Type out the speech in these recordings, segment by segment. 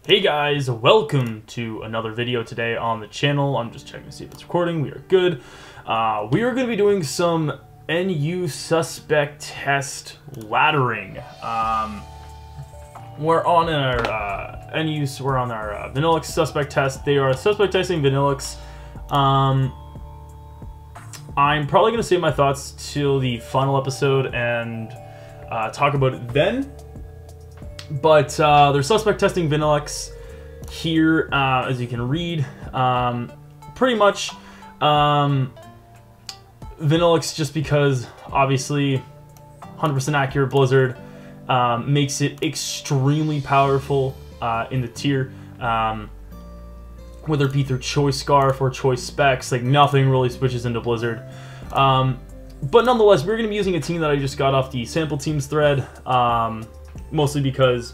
Hey guys, welcome to another video today on the channel. I'm just checking to see if it's recording. We are good. We are going to be doing some NU suspect test laddering. We're on our Vanilluxe suspect test. They are suspect testing Vanilluxe. I'm probably going to save my thoughts till the final episode and talk about it then. But they're suspect testing Vanilluxe here, as you can read. Pretty much Vanilluxe, just because obviously 100% accurate Blizzard makes it extremely powerful in the tier. Whether it be through choice scarf or choice specs, like nothing really switches into Blizzard. But nonetheless, we're going to be using a team that I just got off the sample teams thread. Mostly because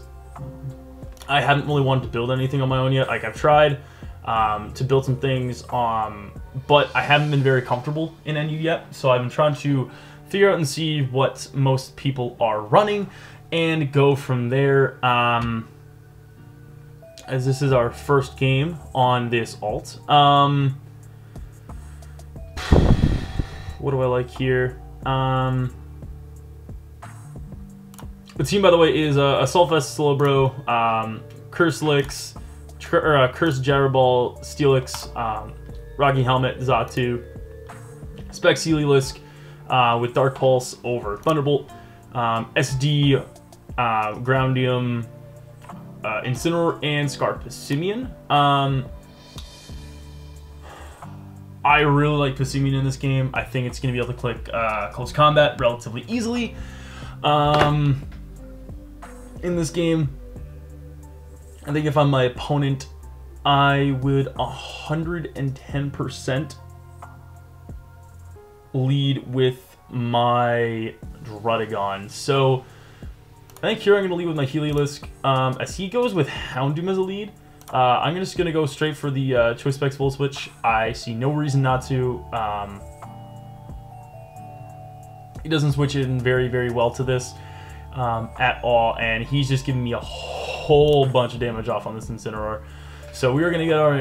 I haven't really wanted to build anything on my own yet. Like, I've tried to build some things, but I haven't been very comfortable in NU yet. So I've been trying to figure out and see what most people are running and go from there. As this is our first game on this alt. What do I like here? The team, by the way, is Assault Vest, Slowbro, Curselix, Curse Gyraball, Steelix, Rocky Helmet, Xatu, Spec Heliolisk with Dark Pulse over Thunderbolt, SD, Groundium, Incineroar, and Scarf Passimian. I really like Passimian in this game. I think it's going to be able to click close combat relatively easily. In this game, I think if I'm my opponent, I would 110% lead with my Druddigon. So I think here I'm going to lead with my Heliolisk. As he goes with Houndoom as a lead, I'm just going to go straight for the Choice Specs Full Switch. I see no reason not to. He doesn't switch in very, very well to this. At all, and he's just giving me a whole bunch of damage off on this Incineroar. So we are going to get our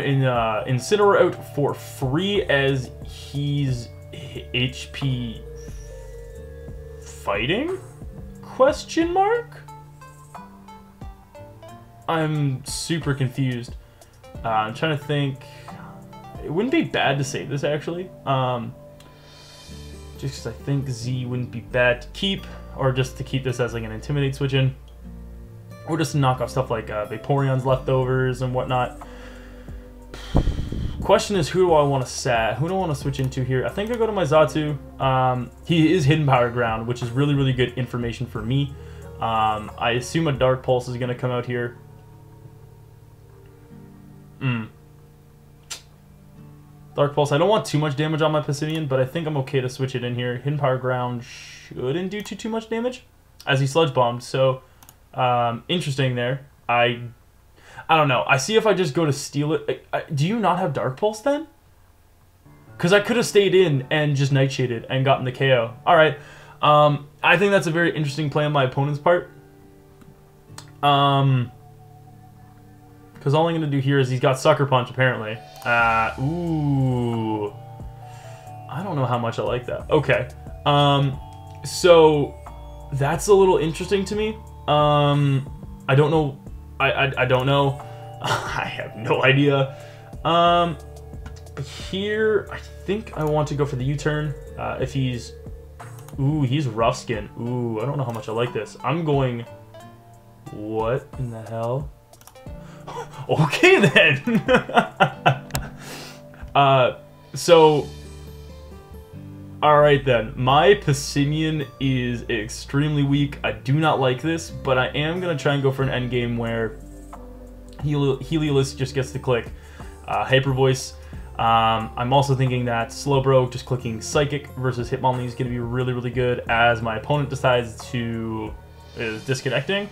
Incineroar out for free, as he's HP fighting? Question mark? I'm super confused. I'm trying to think. It wouldn't be bad to save this, actually. Just because I think Z wouldn't be bad to keep. Or just to keep this as like an Intimidate switch in. Or just to knock off stuff like Vaporeon's leftovers and whatnot. Question is, who do I want to Who do I want to switch into here? I think I go to my Xatu. He is Hidden Power Ground, which is really, really good information for me. I assume a Dark Pulse is going to come out here. Dark Pulse. I don't want too much damage on my Passimian, but I think I'm okay to switch it in here. Hidden Power Ground shouldn't do too much damage, as he Sludge Bombed. So, interesting there. I don't know. I see if I just go to steal it. Do you not have Dark Pulse then? Because I could have stayed in and just Nightshaded and gotten the KO. All right. I think that's a very interesting play on my opponent's part. Because all I'm going to do here is he's got Sucker Punch, apparently. Ooh. I don't know how much I like that. Okay. So, that's a little interesting to me. I don't know. I don't know. I have no idea. Here, I think I want to go for the U-turn. If he's... Ooh, he's Rough Skin. Ooh, I don't know how much I like this. I'm going... What in the hell? Okay then. So, all right then. My Passimian is extremely weak. I do not like this, but I am gonna try and go for an endgame where Heliolisk just gets to click Hyper Voice. I'm also thinking that Slowbro just clicking Psychic versus Hitmonlee is gonna be really, really good, as my opponent decides to is disconnecting.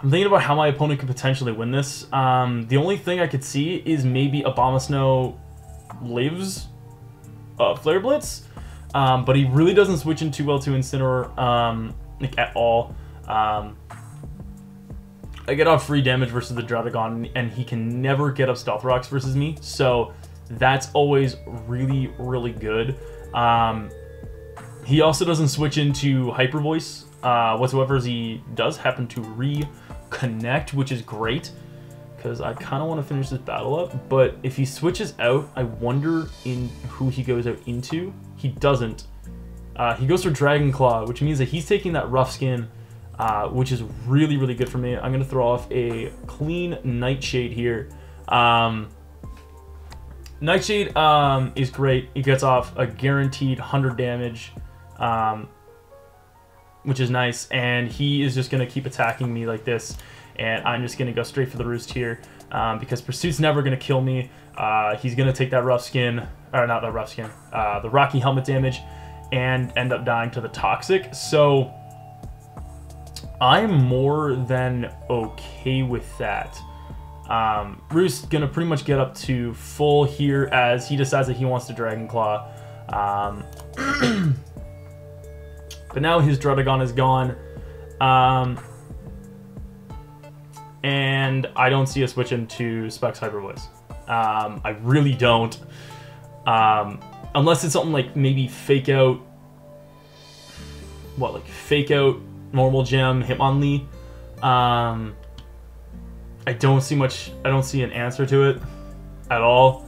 I'm thinking about how my opponent could potentially win this. The only thing I could see is maybe Abomasnow lives Flare Blitz, but he really doesn't switch in too well to Incineroar. like, at all. I get off free damage versus the Druddigon, and he can never get up Stealth Rocks versus me, so that's always really, really good. He also doesn't switch into Hyper Voice whatsoever, as he does happen to reconnect, which is great, because I kind of want to finish this battle up. But if he switches out, I wonder in who he goes out into. He doesn't. He goes for Dragon Claw, which means that he's taking that Rough Skin, which is really, really good for me. I'm going to throw off a clean Nightshade here. Nightshade is great. He gets off a guaranteed 100 damage, which is nice. And he is just going to keep attacking me like this. And I'm just going to go straight for the roost here, because Pursuit's never going to kill me. He's going to take that Rough Skin, or not the Rough Skin, the Rocky Helmet damage, and end up dying to the Toxic. So I'm more than okay with that. Roost going to pretty much get up to full here as he decides that he wants to Dragon Claw. But now his Druddigon is gone. And I don't see a switch into Specs Hyper Voice. I really don't. Unless it's something like maybe Fake Out. What, like Fake Out, Normal Gem, Hitmonlee. I don't see much. I don't see an answer to it at all.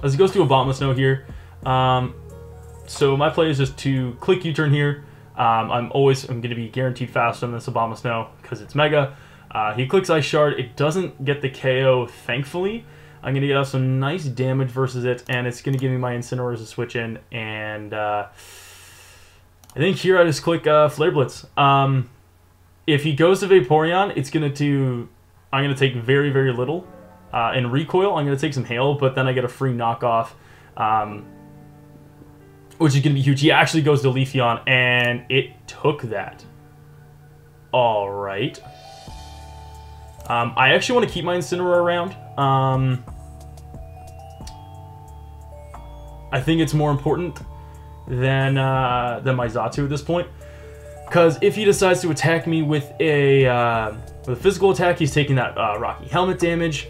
As he goes to Abomasnow here. So my play is just to click U-turn here. I'm going to be guaranteed faster than this Abomasnow because it's Mega. He clicks Ice Shard. It doesn't get the KO, thankfully. I'm going to get out some nice damage versus it, and it's going to give me my Incineroars to switch in. And I think here I just click Flare Blitz. If he goes to Vaporeon, it's going to I'm going to take very, very little. In Recoil, I'm going to take some Hail, but then I get a free knockoff. Which is going to be huge. He actually goes to Leafeon, and it took that. All right. I actually want to keep my Incineroar around. I think it's more important than my Xatu at this point. Because if he decides to attack me with a physical attack, he's taking that Rocky Helmet damage.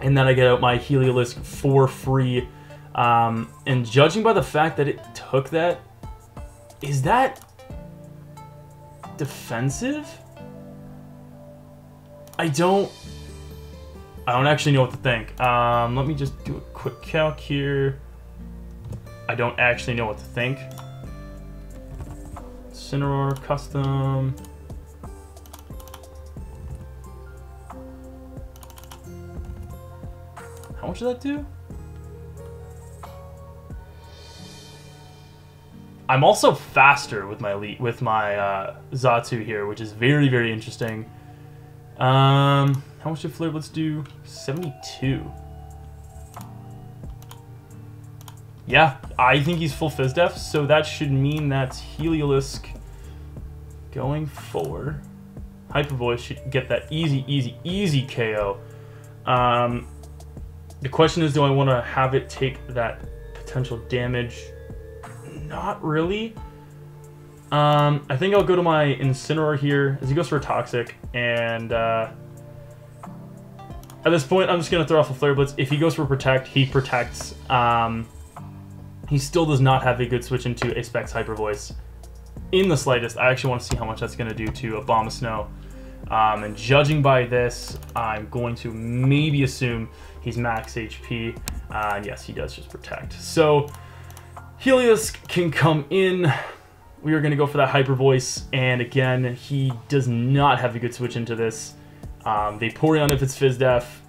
And then I get out my Heliolisk for free. And judging by the fact that it took that, is that defensive? I don't actually know what to think. Let me just do a quick calc here. I don't actually know what to think. Incineroar custom. How much did that do? I'm also faster with my Xatu here, which is very, very interesting. How much did Flare Blitz do? 72. Yeah, I think he's full Fizz Def, so that should mean that's Heliolisk going for. Hyper Voice should get that easy, easy, easy KO. The question is, do I want to have it take that potential damage? Not really. I think I'll go to my Incineroar here as he goes for a Toxic, and at this point I'm just going to throw off a Flare Blitz. If he goes for Protect, he protects. He still does not have a good switch into a Specs Hyper Voice in the slightest. I actually want to see how much that's going to do to Abomasnow. And judging by this, I'm going to maybe assume he's max HP. And yes, he does just Protect. So Heliolisk can come in. We are going to go for that Hyper Voice, and again, he does not have a good switch into this. Vaporeon, if it's Fizz Def,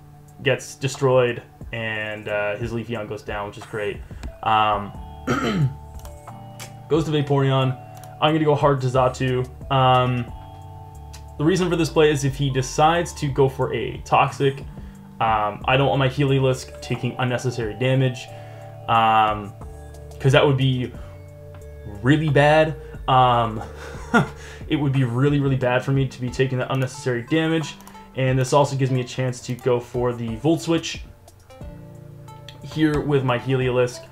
gets destroyed, and his Leafeon goes down, which is great. Goes to Vaporeon. I'm going to go hard to Xatu. The reason for this play is if he decides to go for a Toxic, I don't want my Heliolisk taking unnecessary damage, because that would be really bad. It would be really, really bad for me to be taking that unnecessary damage. And this also gives me a chance to go for the Volt Switch. here with my Heliolisk.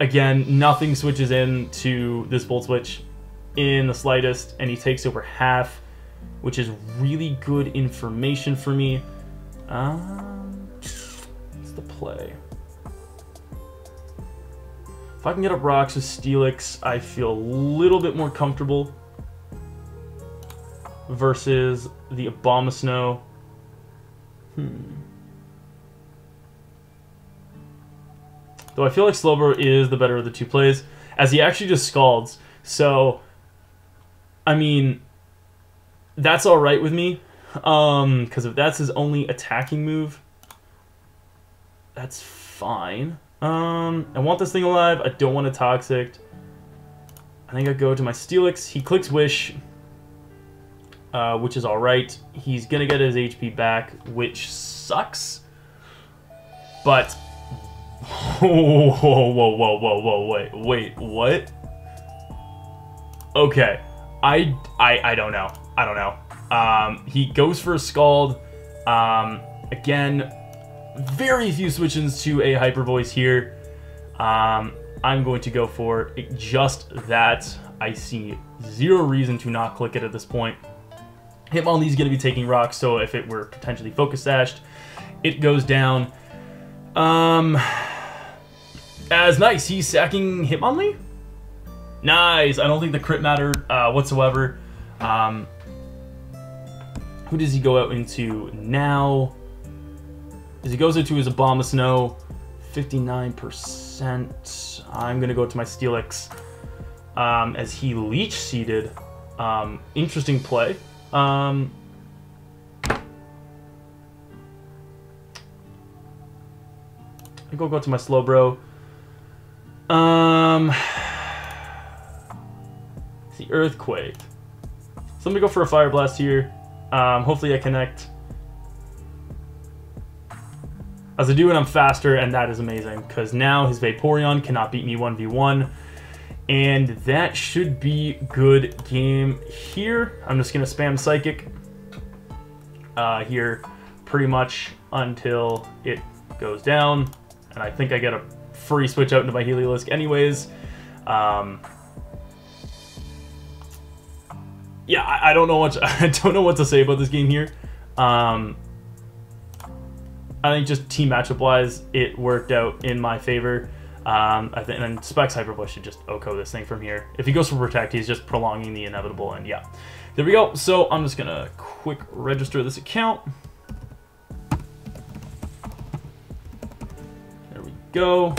Again, nothing switches into this Volt Switch in the slightest, and he takes over half, which is really good information for me. What's the play? If I can get up rocks with Steelix, I feel a little bit more comfortable versus the Abomasnow. Though I feel like Slowbro is the better of the two plays, as he actually just Scalds. So, I mean, that's alright with me. Because if that's his only attacking move, that's fine. I want this thing alive. I don't want it Toxic. I think I go to my Steelix. He clicks Wish, which is alright. He's going to get his HP back, which sucks. But... whoa, wait, what? Okay, I don't know. He goes for a Scald. Again, very few switch-ins to a Hyper Voice here. I'm going to go for just that. I see zero reason to not click it at this point. Hitmonlee's going to be taking rocks, so if it were potentially Focus Sashed, it goes down. As nice, he's sacking Hitmonlee? Nice, I don't think the crit mattered whatsoever. Who does he go out into now? As he goes into his Abomasnow, 59%. I'm going to go to my Steelix as he Leech Seeded. Interesting play. I think I'll go to my Slowbro. The Earthquake. So let me go for a Fire Blast here. Hopefully I connect. As I do it, I'm faster, and that is amazing, because now his Vaporeon cannot beat me 1v1. And that should be good game here. I'm just going to spam Psychic here pretty much until it goes down. And I think I get a free switch out into my Heliolisk anyways. Yeah, I don't know what I don't know what to say about this game here. I think just team matchup wise, it worked out in my favor. I think, and Specs Hyperbush should just OHKO this thing from here. If he goes for Protect, he's just prolonging the inevitable, and yeah. There we go. So I'm just gonna quick register this account. There we go.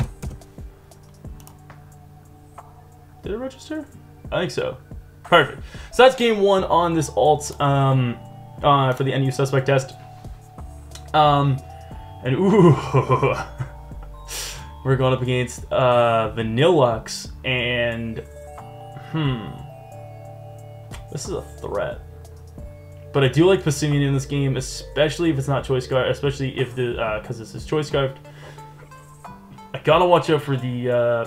Did it register? I think so. Perfect. So that's game one on this alt for the NU suspect test. And ooh, we're going up against Vanilluxe, and this is a threat. But I do like Passimian in this game, especially if it's not Choice Scarf, especially if the because this is Choice Scarfed. I gotta watch out for the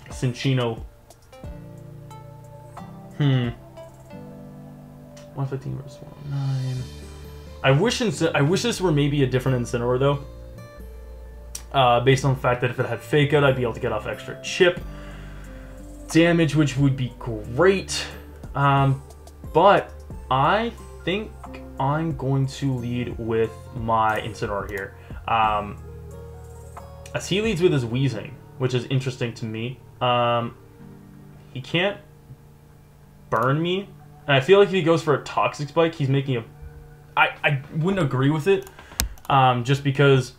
Cinccino. 115 versus 109. I wish this were maybe a different Incineroar though. Based on the fact that if it had Fake Out, I'd be able to get off extra chip damage, which would be great. But I think I'm going to lead with my Incineroar here. As he leads with his Wheezing, which is interesting to me. He can't burn me. And I feel like if he goes for a Toxic Spike, he's making a... I wouldn't agree with it. Just because...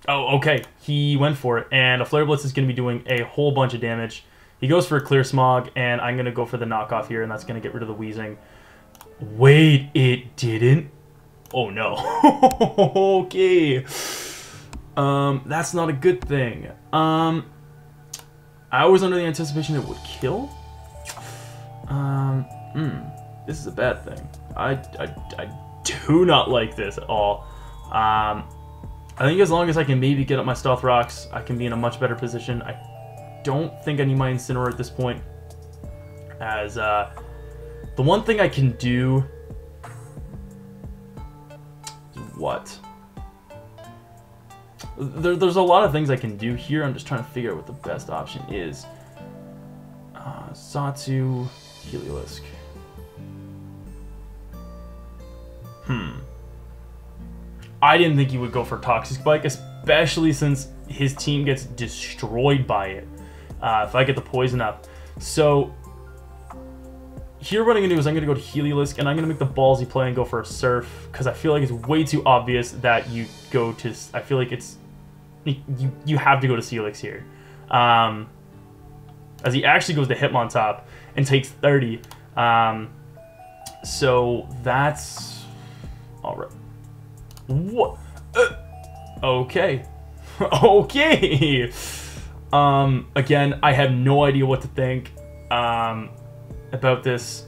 Oh, okay. He went for it. And a Flare Blitz is going to be doing a whole bunch of damage. He goes for a Clear Smog, and I'm going to go for the knockoff here, and that's going to get rid of the Wheezing. Wait, it didn't? Oh, no. Okay. That's not a good thing. I was under the anticipation it would kill. This is a bad thing. I do not like this at all. I think as long as I can maybe get up my Stealth Rocks, I can be in a much better position. I don't think I need my Incineroar at this point. As the one thing I can do is what? There's a lot of things I can do here. I'm just trying to figure out what the best option is. Zatsu, Heliolisk. I didn't think he would go for Toxic Spike, especially since his team gets destroyed by it if I get the poison up. So here what I'm going to do is I'm going to go to Heliolisk, and I'm going to make the ballsy play and go for a Surf, because I feel like it's way too obvious that you go to... I feel like it's... You have to go to Steelix here. As he actually goes to Hitmontop and takes 30. So that's... Alright. What? Okay. Okay. Again, I have no idea what to think about this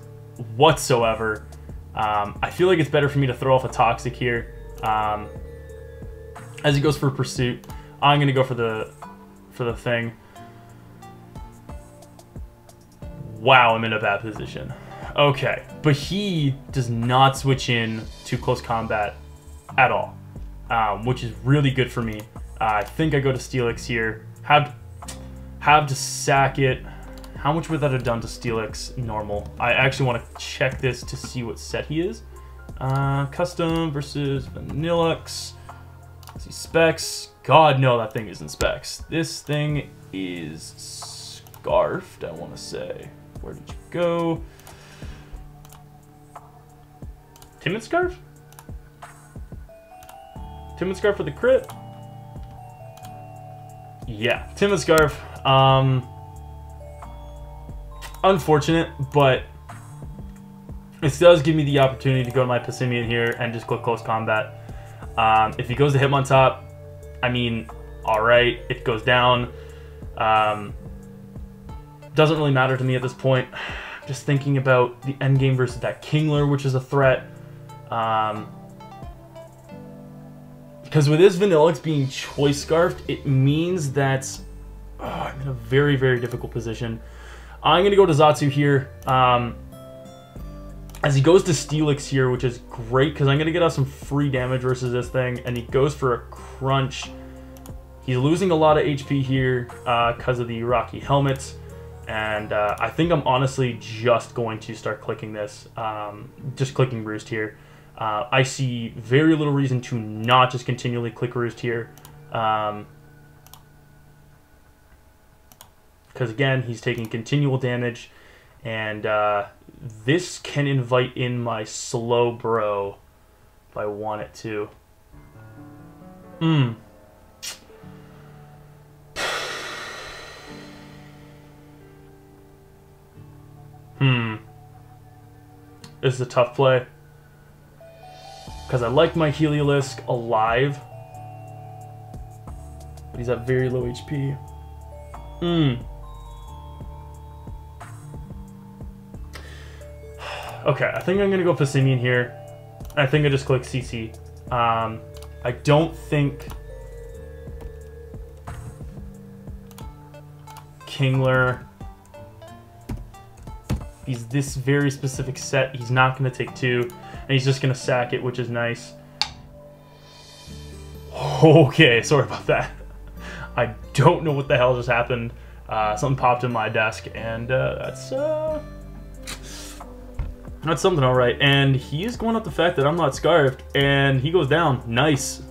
whatsoever. I feel like it's better for me to throw off a Toxic here. As he goes for Pursuit, I'm gonna go for the thing. Wow, I'm in a bad position. Okay, but he does not switch in to close combat at all, which is really good for me. I think I go to Steelix here. Have to sack it. How much would that have done to Steelix normal? I actually want to check this to see what set he is. Custom versus Vanilluxe. Let's see, specs. God, no, that thing isn't specs. This thing is scarfed, I want to say. Where did you go? Timid Scarf? Timid Scarf for the crit? Yeah, Timid Scarf. Unfortunate, but this does give me the opportunity to go to my Passimian here and just click close combat. If he goes to Hitmontop, I mean, alright, it goes down. Doesn't really matter to me at this point. I'm just thinking about the endgame versus that Kingler, which is a threat. Because with this Vanilluxe being choice scarfed, it means that I'm in a very, very difficult position. I'm going to go to Zatsu here. As he goes to Steelix here, which is great because I'm going to get us some free damage versus this thing. And he goes for a Crunch. He's losing a lot of HP here because of the Rocky Helmet. And I think I'm honestly just going to start clicking this. Just clicking Roost here. I see very little reason to not just continually click Roost here. Because again, he's taking continual damage. And this can invite in my slow bro if I want it to. This is a tough play. Because I like my Heliolisk alive. But he's at very low HP. Okay, I think I'm going to go Passimian here. I think I just click CC. I don't think Kingler... He's this very specific set. He's not going to take 2. And he's just going to sack it, which is nice. Okay, sorry about that. I don't know what the hell just happened. Something popped in my desk, and that's something alright. And he is going up the fact that I'm not scarfed, and he goes down. Nice.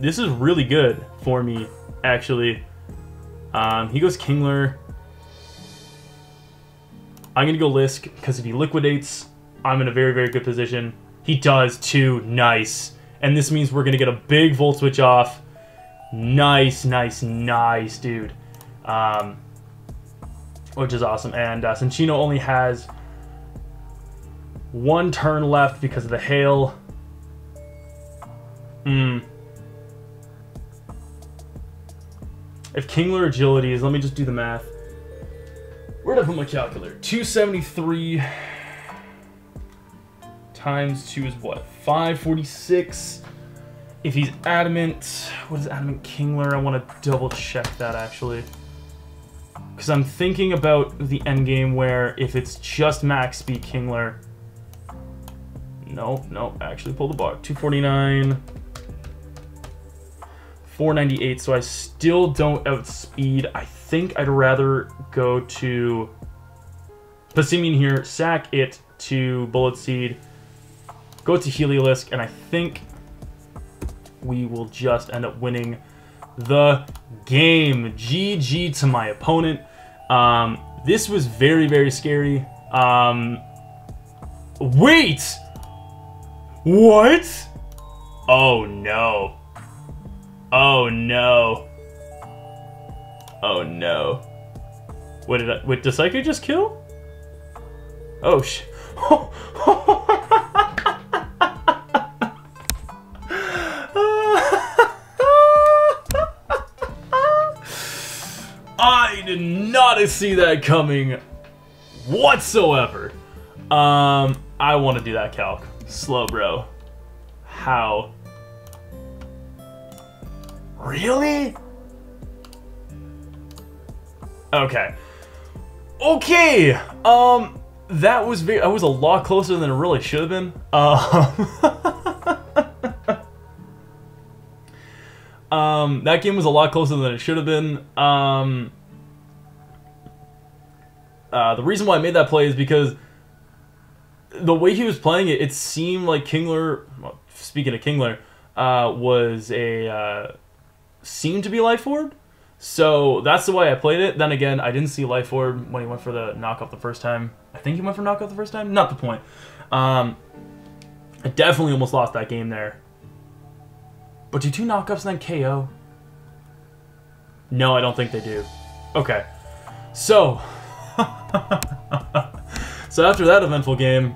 This is really good for me, actually. He goes Kingler. I'm going to go Lisk, because if he liquidates, I'm in a very, very good position. He does, too. Nice. And this means we're going to get a big Volt Switch off. Nice, nice, nice, dude. Which is awesome. And since Chino only has 1 turn left because of the hail. If Kingler agility is, let me just do the math. Where'd I put my calculator? 273 times 2 is what? 546. If he's adamant, what is adamant Kingler? I want to double check that actually. Because I'm thinking about the endgame where if it's just max speed Kingler. No, actually pull the bar. 249. 498, so I still don't outspeed. I think I'd rather go to Passimian here, sack it to Bullet Seed, go to Heliolisk, and I think we will just end up winning the game. GG to my opponent. This was very, very scary. Wait! What? Oh no. Oh no. Oh no. What did Psycho just kill? Oh sh. I did not see that coming whatsoever. I want to do that calc. Slow, bro. How? Really? Okay. Okay. That was a lot closer than it really should have been. That game was a lot closer than it should have been. The reason why I made that play is because the way he was playing it, it seemed like Kingler, well, speaking of Kingler, seemed to be Life Orb. So that's the way I played it. Then again, I didn't see Life Orb when he went for the knockoff the first time. I think he went for knockoff the first time. Not the point. I definitely almost lost that game there. But do 2 knockups and then KO? No, I don't think they do. Okay. So, so after that eventful game,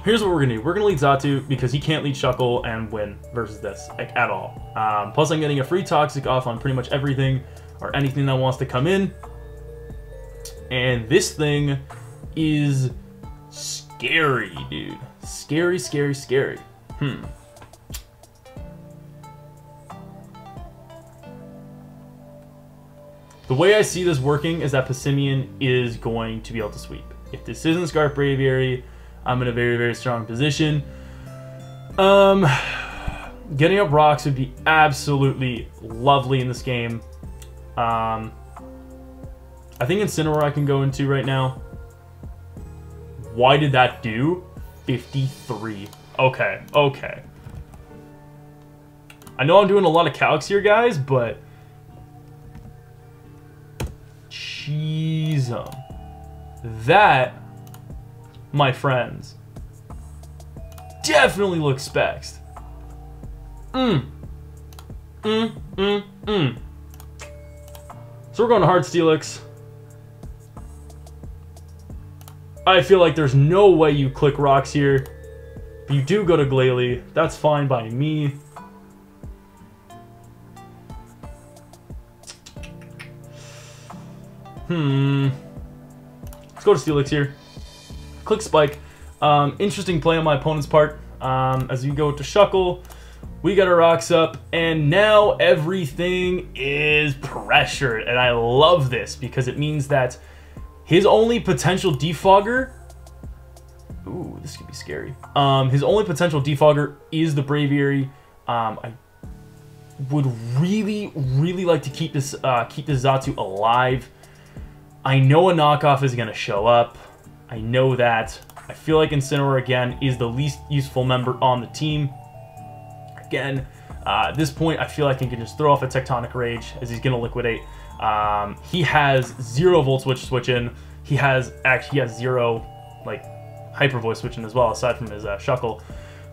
here's what we're gonna do. We're gonna lead Xatu because he can't lead Shuckle and win versus this, like, at all. Plus, I'm getting a free Toxic off on pretty much everything or anything that wants to come in. And this thing is scary, dude. Scary, scary, scary. The way I see this working is that Passimian is going to be able to sweep. If this isn't Scarf Braviary, I'm in a very, very strong position. Getting up rocks would be absolutely lovely in this game. I think Incineroar I can go into right now. Why did that do? 53. Okay, okay. I know I'm doing a lot of calcs here, guys, but jeez, that, my friends, definitely looks spexed. So we're going to Hard Steelix. I feel like there's no way you click rocks here. If you do go to Glalie, that's fine by me. Let's go to Steelix here. Click Spike. Interesting play on my opponent's part. As we go to Shuckle, we got our rocks up, and now everything is pressured. And I love this because it means that his only potential defogger... Ooh, this could be scary. His only potential defogger is the Braviary. I would really, really like to keep this Xatu alive. I know a knockoff is going to show up. I know that. I feel like Incineroar, again, is the least useful member on the team. Again, at this point, I feel like he can just throw off a Tectonic Rage as he's going to liquidate. He has 0 Volt Switch in. He has 0, like, Hyper Voice switch in as well, aside from his Shuckle.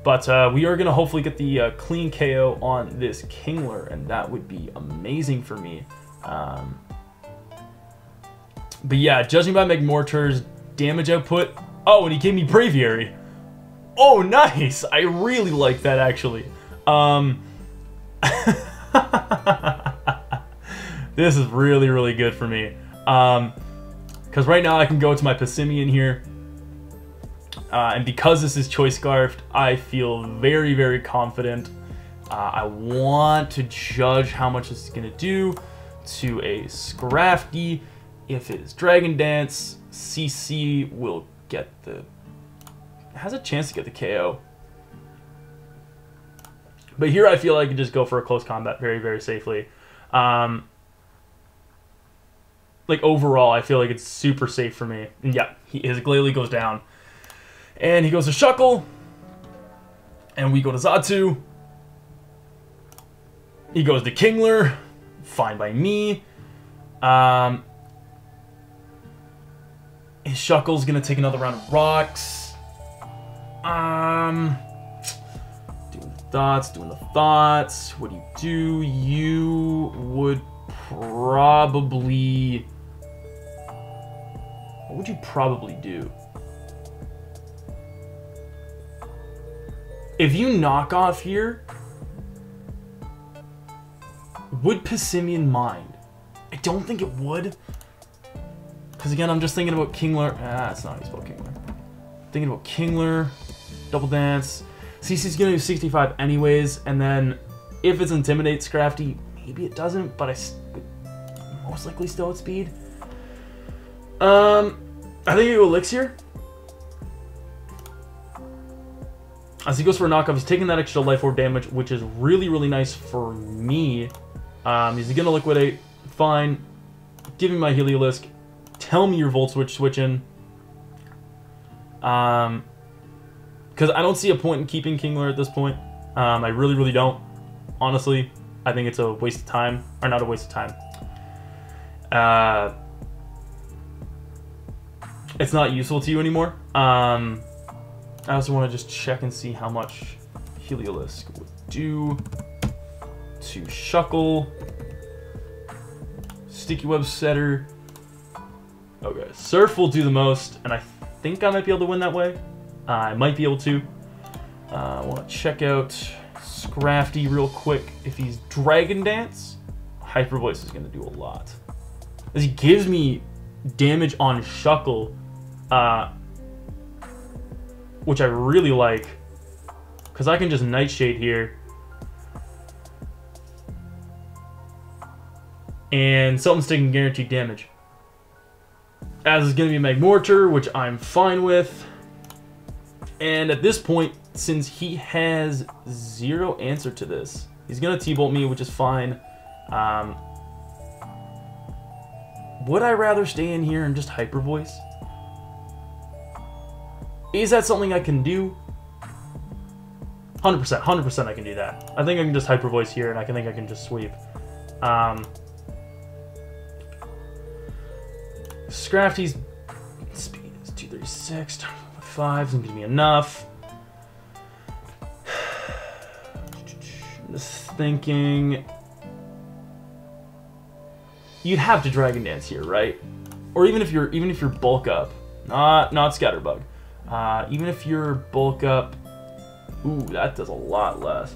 But we are going to hopefully get the clean KO on this Kingler, and that would be amazing for me. But yeah, judging by Magmortar's damage output... Oh, and he gave me Braviary. Oh, nice! I really like that, actually. This is really, really good for me. Because right now I can go to my Passimian here. And because this is Choice Scarfed, I feel very, very confident. I want to judge how much this is going to do to a Scrafty. If it is Dragon Dance, CC will get the... has a chance to get the KO. But here I feel like I can just go for a close combat very, very safely. Like, overall, I feel like it's super safe for me. And yeah, his Glalie goes down. And he goes to Shuckle. And we go to Xatu. He goes to Kingler. Fine by me. His Shuckle's gonna take another round of rocks. Doing the thoughts. What do? You would probably... What would you probably do? If you knock off here, would Passimian mind? I don't think it would. Because again, I'm just thinking about Kingler. That's not how you spell Kingler. Thinking about Kingler, Double Dance. CC's gonna do 65 anyways, and then if it's Intimidate Scrafty, maybe it doesn't, but I would most likely still at speed. I think you go Elixir. As he goes for a knockoff, he's taking that extra Life Orb damage, which is really, really nice for me. He's gonna Liquidate. Fine. Give me my Heliolisk. Tell me your Volt Switch switching. Because I don't see a point in keeping Kingler at this point. I really, really don't. Honestly, I think it's a waste of time. Or not a waste of time. It's not useful to you anymore. I also want to just check and see how much Heliolisk would do to Shuckle. Sticky Web Setter. Okay, Surf will do the most, and I think I might be able to win that way. I might be able to. I want to check out Scrafty real quick. If he's Dragon Dance, Hyper Voice is going to do a lot. As he gives me damage on Shuckle, which I really like, because I can just Nightshade here. And something's taking guaranteed damage. As is going to be Magmortar, which I'm fine with. And at this point, since he has zero answer to this, he's going to T-Bolt me, which is fine. Would I rather stay in here and just Hyper Voice? Is that something I can do? 100%, 100% I can do that. I think I can just Hyper Voice here, and I think I can just sweep. Scrafty's speed is 236, 5 isn't gonna be enough. I'm just thinking, you'd have to Dragon Dance here, right? Or even if you're bulk up, not Scatterbug. Even if you're bulk up, ooh, that does a lot less.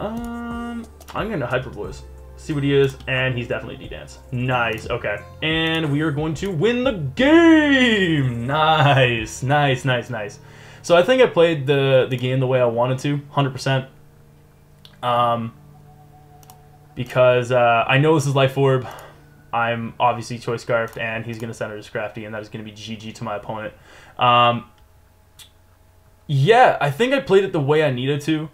I'm gonna Hyper Voice. See what he is, and he's definitely D-Dance. Nice, okay. And we are going to win the game! Nice, nice, nice, nice. So I think I played the game the way I wanted to, 100%. Because I know this is Life Orb. I'm obviously Choice Scarfed, and he's going to center to Scrafty, and that is going to be GG to my opponent. Yeah, I think I played it the way I needed to.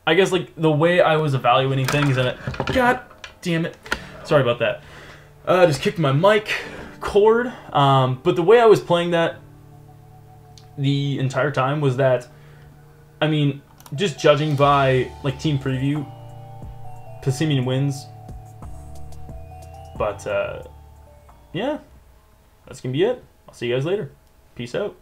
I guess, like, the way I was evaluating things, and God damn it. Sorry about that. Just kicked my mic cord. But the way I was playing that the entire time was that, I mean, just judging by, like, team preview, Passimian wins. But, yeah, that's going to be it. I'll see you guys later. Peace out.